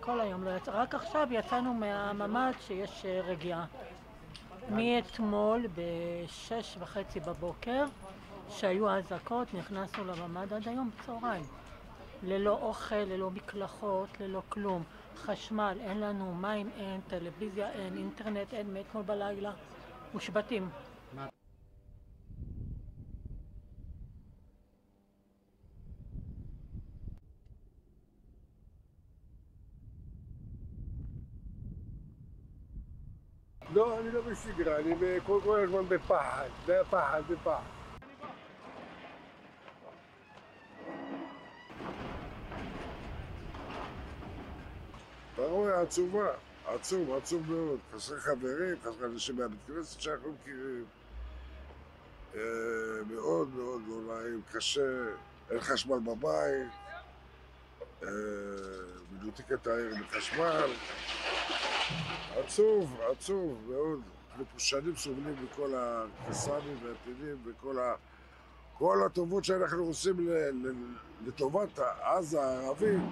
כל היום לא יצא, רק עכשיו יצאנו מהממ"ד שיש רגיעה. מאתמול ב6:30 בבוקר, שהיו האזעקות, נכנסנו לממ"ד עד היום בצהריים. ללא אוכל, ללא מקלחות, ללא כלום. חשמל, אין לנו מים, אין טלוויזיה, אין אינטרנט, אין מאתמול בלילה. מושבתים. לא, אני לא בשגרה, אני כל הזמן בפחד, בפחד. אתה רואה, עצובה, עצוב מאוד. חסר חברים, חסר אנשים מהבית כנסת שאנחנו מכירים. מאוד נוראים, קשה, אין חשמל בבית, מנותקת העיר מחשמל. עצוב מאוד. אנחנו שנים סובלים מכל הקסאמים והטילים וכל הטובות שאנחנו עושים לטובת עזה, הערבים.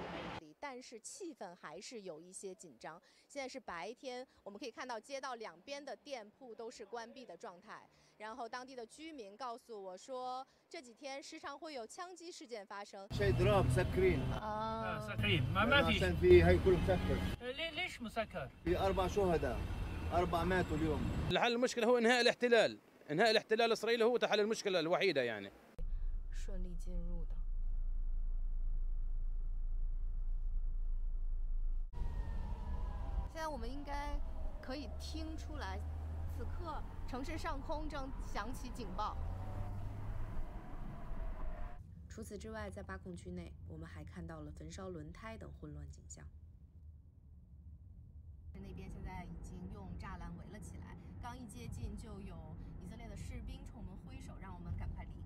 但是气氛还是有一些紧张。现在是白天，我们可以看到街道两边的店铺都是关闭的状态。然后当地的居民告诉我说，这几天时常会有枪击事件发生。شيء ضرب مسكرين. مسكرين ما في عشان في هي كله مسكر. ليش مسكر؟ في 4 شهداء 4 ماتوا اليوم. حل المشكلة هو إنهاء الاحتلال، إنهاء الاحتلال الإسرائيلي هو حل المشكلة الوحيدة يعني. 顺利进入的。现在我们应该可以听出来，此刻城市上空正响起警报。除此之外，在巴控区内，我们还看到了焚烧轮胎等混乱景象。那边现在已经用栅栏围了起来，刚一接近就有以色列的士兵冲我们挥手，让我们赶快离开。